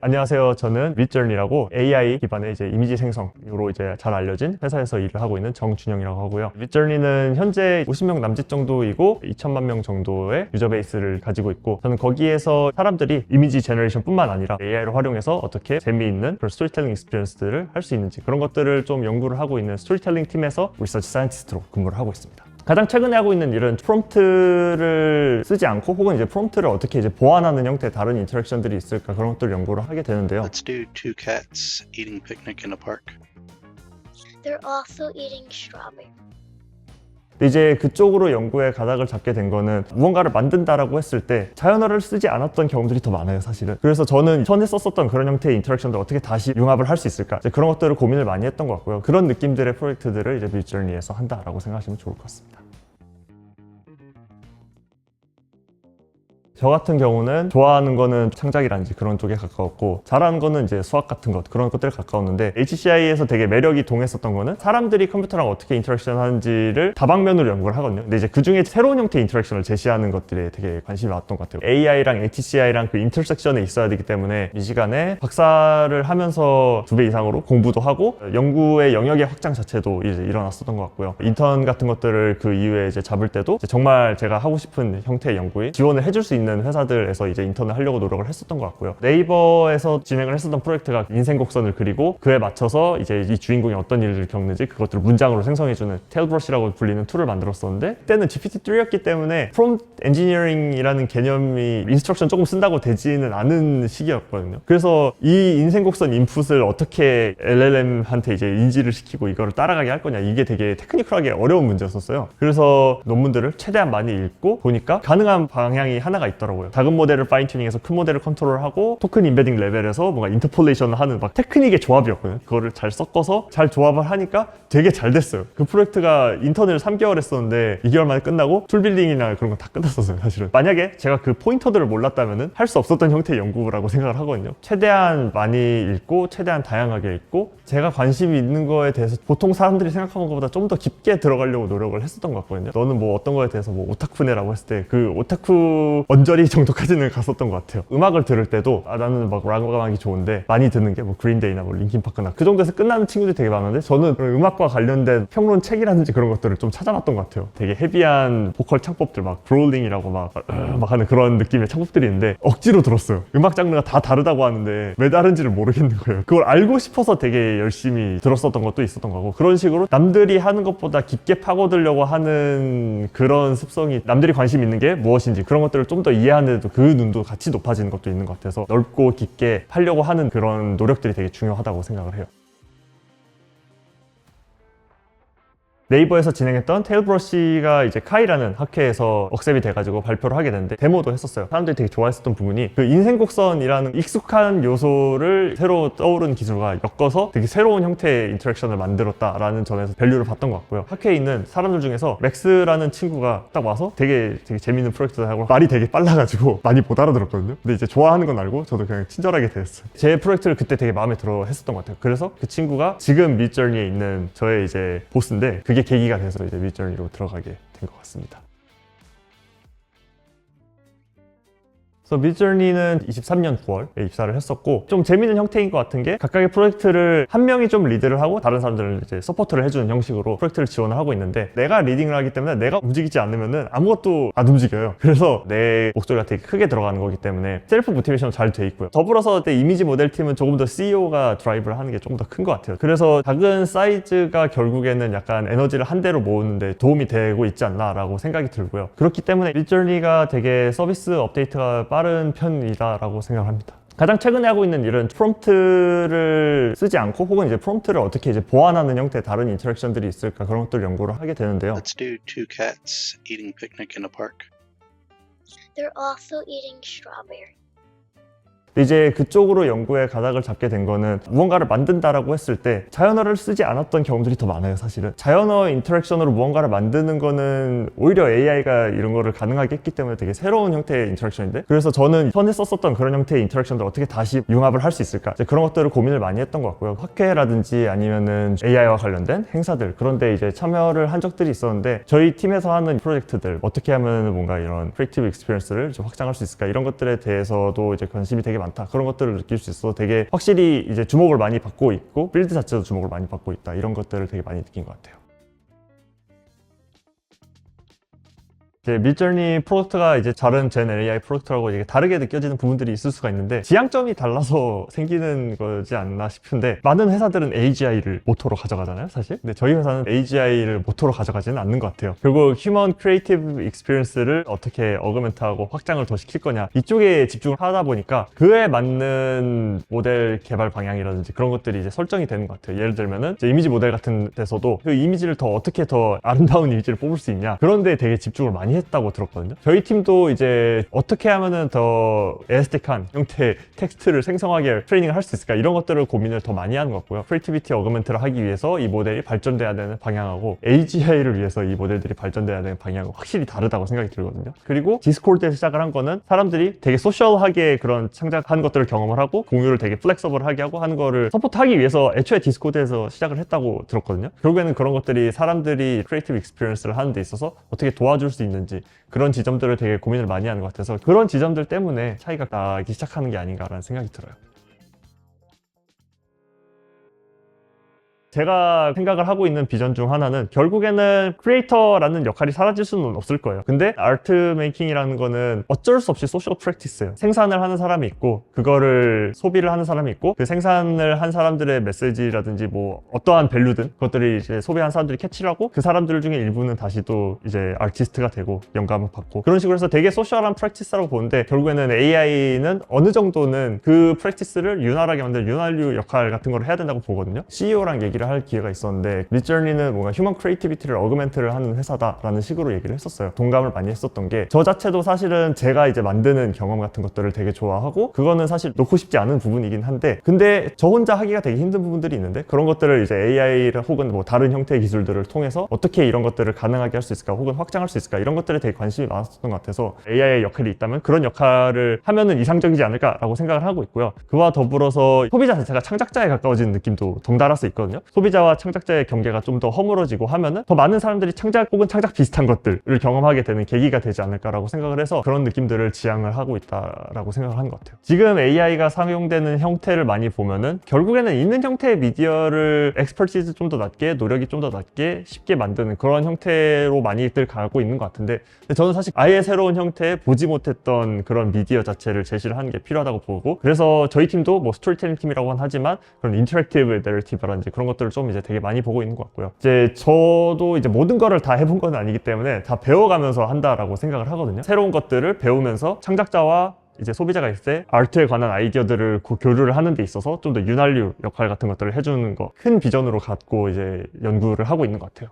안녕하세요. 저는 midjourney라고 AI 기반의 이미지 생성으로 잘 알려진 회사에서 일을 하고 있는 정준영이라고 하고요. midjourney는 현재 50명 남짓 정도이고 2천만 명 정도의 유저 베이스를 가지고 있고, 저는 거기에서 사람들이 이미지 제너레이션 뿐만 아니라 AI를 활용해서 어떻게 재미있는 그런 스토리텔링 익스피리언스들을 할 수 있는지, 그런 것들을 좀 연구를 하고 있는 스토리텔링 팀에서 리서치 사이언티스트로 근무를 하고 있습니다. 가장 최근에 하고 있는 일은 프롬프트를 쓰지 않고, 혹은 프롬프트를 어떻게 보완하는 형태의 다른 인터랙션들이 있을까, 그런 것들을 연구를 하게 되는데요. Let's do two cats eating picnic in a park. They're also eating strawberry. 이제 그쪽으로 연구에 가닥을 잡게 된 거는, 무언가를 만든다라고 했을 때 자연어를 쓰지 않았던 경우들이 더 많아요, 사실은. 그래서 저는 전에 썼었던 그런 형태의 인터랙션들 어떻게 다시 융합을 할 수 있을까, 그런 것들을 고민을 많이 했던 것 같고요. 그런 느낌들의 프로젝트들을 midjourney에서 한다라고 생각하시면 좋을 것 같습니다. 저 같은 경우는 좋아하는 거는 창작이라든지 그런 쪽에 가까웠고, 잘하는 거는 수학 같은 것, 그런 것들에 가까웠는데, HCI에서 되게 매력이 동했었던 거는 사람들이 컴퓨터랑 어떻게 인터랙션 하는지를 다방면으로 연구를 하거든요. 근데 그 중에 새로운 형태의 인터랙션을 제시하는 것들에 되게 관심이 많았던 것 같아요. AI랑 HCI랑 그 인터섹션에 있어야 되기 때문에 미시간에 박사를 하면서 2배 이상으로 공부도 하고, 연구의 영역의 확장 자체도 일어났었던 것 같고요. 인턴 같은 것들을 그 이후에 잡을 때도 정말 제가 하고 싶은 형태의 연구에 지원을 해줄 수 있는 회사들에서 인턴을 하려고 노력을 했었던 것 같고요. 네이버에서 진행을 했었던 프로젝트가 인생 곡선을 그리고 그에 맞춰서 이 주인공이 어떤 일을 겪는지 그것들을 문장으로 생성해주는 테일브러시라고 불리는 툴을 만들었었는데, 그때는 GPT-3였기 때문에 프롬프트 엔지니어링이라는 개념이 인스트럭션 조금 쓴다고 되지는 않은 시기였거든요. 그래서 이 인생 곡선 인풋을 어떻게 LLM한테 인지를 시키고 이거를 따라가게 할 거냐, 이게 되게 테크니컬하게 어려운 문제였었어요. 그래서 논문들을 최대한 많이 읽고 보니까 가능한 방향이 하나가 있더라고요. 작은 모델을 파인튜닝해서 큰 모델을 컨트롤하고, 토큰 임베딩 레벨에서 뭔가 인터폴레이션을 하는 테크닉의 조합이었거든요. 그거를 잘 섞어서 잘 조합을 하니까 되게 잘 됐어요. 그 프로젝트가 인턴을 3개월 했었는데 2개월 만에 끝나고 툴빌딩이나 그런 거 다 끝났었어요, 사실은. 만약에 제가 그 포인터들을 몰랐다면은 할 수 없었던 형태의 연구라고 생각을 하거든요. 최대한 많이 읽고 최대한 다양하게 읽고, 제가 관심이 있는 거에 대해서 보통 사람들이 생각하는 것보다 좀 더 깊게 들어가려고 노력을 했었던 것 같거든요. 너는 어떤 거에 대해서 오타쿠네라고 했을 때 그 오타쿠 언저리 정도까지는 갔었던 것 같아요. 음악을 들을 때도 나는 락 음악이 좋은데 많이 듣는 게 그린데이나 링킨파크나 그 정도에서 끝나는 친구들이 되게 많은데, 저는 그런 음악과 관련된 평론 책이라든지 그런 것들을 좀 찾아봤던 것 같아요. 되게 헤비한 보컬 창법들, 브로울링이라고 막 하는 그런 느낌의 창법들이 있는데 억지로 들었어요. 음악 장르가 다 다르다고 하는데 왜 다른지를 모르겠는 거예요. 그걸 알고 싶어서 되게 열심히 들었었던 것도 있었던 거고, 그런 식으로 남들이 하는 것보다 깊게 파고들려고 하는 그런 습성이, 남들이 관심 있는 게 무엇인지 그런 것들을 좀 더 이해하는데도 그 눈도 같이 높아지는 것도 있는 것 같아서, 넓고 깊게 하려고 하는 그런 노력들이 되게 중요하다고 생각을 해요. 네이버에서 진행했던 테일브러시가 카이라는 학회에서 억셉이 돼가지고 발표를 하게 됐는데, 데모도 했었어요. 사람들이 되게 좋아했었던 부분이, 그 인생 곡선이라는 익숙한 요소를 새로 떠오른 기술과 엮어서 되게 새로운 형태의 인터랙션을 만들었다라는 점에서 밸류를 봤던 것 같고요. 학회에 있는 사람들 중에서 맥스라는 친구가 딱 와서 되게 재밌는 프로젝트를 하고, 말이 되게 빨라가지고 많이 못 알아들었거든요. 근데 좋아하는 건 알고 저도 그냥 친절하게 대했어요. 제 프로젝트를 그때 되게 마음에 들어 했었던 것 같아요. 그래서 그 친구가 지금 midjourney에 있는 저의 보스인데, 그게 계기가 돼서 midjourney로 들어가게 된 것 같습니다. 그래서 midjourney는 23년 9월에 입사를 했었고, 좀 재밌는 형태인 것 같은 게, 각각의 프로젝트를 한 명이 좀 리드를 하고 다른 사람들은 서포트를 해주는 형식으로 프로젝트를 지원을 하고 있는데, 내가 리딩을 하기 때문에 내가 움직이지 않으면은 아무것도 안 움직여요. 그래서 내 목소리가 되게 크게 들어가는 거기 때문에 셀프 모티베이션 잘 돼 있고요. 더불어서 이미지 모델 팀은 조금 더 CEO가 드라이브를 하는 게 조금 더 큰 것 같아요. 그래서 작은 사이즈가 결국에는 약간 에너지를 한 대로 모으는데 도움이 되고 있지 않나라고 생각이 들고요. 그렇기 때문에 midjourney가 되게 서비스 업데이트가 빠른 편이다라고 생각합니다. 가장 최근에 하고 있는 일은 프롬프트를 쓰지 않고, 혹은 프롬프트를 어떻게 보완하는 형태의 다른 인터랙션들이 있을까, 그런 것들을 연구를 하게 되는데요. Let's do two cats eating picnic in a park. They're also eating strawberry. 이제 그쪽으로 연구에 가닥을 잡게 된 거는, 무언가를 만든다라고 했을 때 자연어를 쓰지 않았던 경우들이 더 많아요, 사실은. 자연어 인터랙션으로 무언가를 만드는 거는 오히려 AI가 이런 거를 가능하게 했기 때문에 되게 새로운 형태의 인터랙션인데, 그래서 저는 전에 썼었던 그런 형태의 인터랙션들 어떻게 다시 융합을 할 수 있을까, 그런 것들을 고민을 많이 했던 것 같고요. 학회라든지 아니면은 AI와 관련된 행사들, 그런데 참여를 한 적들이 있었는데, 저희 팀에서 하는 프로젝트들 어떻게 하면 뭔가 이런 크리에이티브 익스피리언스를 좀 확장할 수 있을까, 이런 것들에 대해서도 관심이 되게 많다. 그런 것들을 느낄 수 있어서 되게 확실히 이제 주목을 많이 받고 있고 빌드 자체도 주목을 많이 받고 있다. 이런 것들을 되게 많이 느낀 것 같아요. midjourney 프로덕트가 이제 다른 젠 AI 프로덕트라고 이게 다르게 느껴지는 부분들이 있을 수가 있는데 지향점이 달라서 생기는 거지 않나 싶은데 많은 회사들은 AGI를 모토로 가져가잖아요, 사실. 근데 저희 회사는 AGI를 모토로 가져가지는 않는 것 같아요. 결국 휴먼 크리에이티브 익스피리언스를 어떻게 어그멘트하고 확장을 더 시킬 거냐 이쪽에 집중을 하다 보니까 그에 맞는 모델 개발 방향이라든지 그런 것들이 이제 설정이 되는 것 같아요. 예를 들면은 이제 이미지 모델 같은 데서도 그 이미지를 더 어떻게 더 아름다운 이미지를 뽑을 수 있냐 그런 데 되게 집중을 많이 했다고 들었거든요. 저희 팀도 이제 어떻게 하면은 더 에스테틱한 형태의 텍스트를 생성하게 트레이닝을 할 수 있을까 이런 것들을 고민을 더 많이 하는 것 같고요. 크리에이티비티 어그멘트를 하기 위해서 이 모델이 발전돼야 되는 방향하고 AGI를 위해서 이 모델들이 발전돼야 되는 방향하고 확실히 다르다고 생각이 들거든요. 그리고 디스코드에서 시작을 한 거는 사람들이 되게 소셜하게 그런 창작한 것들을 경험을 하고 공유를 되게 플렉서블하게 하고 하는 거를 서포트하기 위해서 애초에 디스코드에서 시작을 했다고 들었거든요. 결국에는 그런 것들이 사람들이 크리에이티브 익스피리언스를 하는 데 있어서 어떻게 도와줄 수 있는지 그런 지점들을 되게 고민을 많이 하는 것 같아서 그런 지점들 때문에 차이가 나기 시작하는 게 아닌가라는 생각이 들어요. 제가 생각을 하고 있는 비전 중 하나는 결국에는 크리에이터라는 역할이 사라질 수는 없을 거예요. 근데 아트 메이킹이라는 거는 어쩔 수 없이 소셜 프랙티스예요. 생산을 하는 사람이 있고 그거를 소비를 하는 사람이 있고 그 생산을 한 사람들의 메시지라든지 뭐 어떠한 밸류든 그것들이 이제 소비한 사람들이 캐치를 하고 그 사람들 중에 일부는 다시 또 이제 아티스트가 되고 영감을 받고 그런 식으로 해서 되게 소셜한 프랙티스라고 보는데 결국에는 AI는 어느 정도는 그 프랙티스를 윤활하게 만드는 윤활유 역할 같은 걸 해야 된다고 보거든요. CEO랑 얘기를 할 기회가 있었는데 midjourney는 뭔가 휴먼 크리에이티비티를 어그멘트를 하는 회사다라는 식으로 얘기를 했었어요. 동감을 많이 했었던 게 저 자체도 사실은 제가 이제 만드는 경험 같은 것들을 되게 좋아하고 그거는 사실 놓고 싶지 않은 부분이긴 한데 근데 저 혼자 하기가 되게 힘든 부분들이 있는데 그런 것들을 이제 AI를 혹은 뭐 다른 형태의 기술들을 통해서 어떻게 이런 것들을 가능하게 할 수 있을까 혹은 확장할 수 있을까 이런 것들에 되게 관심이 많았었던 것 같아서 AI의 역할이 있다면 그런 역할을 하면은 이상적이지 않을까라고 생각을 하고 있고요. 그와 더불어서 소비자 자체가 창작자에 가까워지는 느낌도 덩달아서 있거든요. 소비자와 창작자의 경계가 좀 더 허물어지고 하면은 더 많은 사람들이 창작 혹은 창작 비슷한 것들을 경험하게 되는 계기가 되지 않을까라고 생각을 해서 그런 느낌들을 지향을 하고 있다라고 생각을 하는 것 같아요. 지금 AI가 사용되는 형태를 많이 보면은 결국에는 있는 형태의 미디어를 엑스퍼티즈 좀 더 낮게 노력이 좀 더 낮게 쉽게 만드는 그런 형태로 많이들 가고 있는 것 같은데 근데 저는 사실 아예 새로운 형태의 보지 못했던 그런 미디어 자체를 제시를 하는 게 필요하다고 보고 그래서 저희 팀도 뭐 스토리텔링 팀이라고는 하지만 그런 인터랙티브 내러티브라든지 그런 것들을 좀 이제 되게 많이 보고 있는 것 같고요. 이제 저도 이제 모든 거를 다 해본 건 아니기 때문에 다 배워가면서 한다라고 생각을 하거든요. 새로운 것들을 배우면서 창작자와 이제 소비자가 있을 때 아트에 관한 아이디어들을 교류를 하는 데 있어서 좀 더 윤활유 역할 같은 것들을 해주는 거 큰 비전으로 갖고 이제 연구를 하고 있는 것 같아요.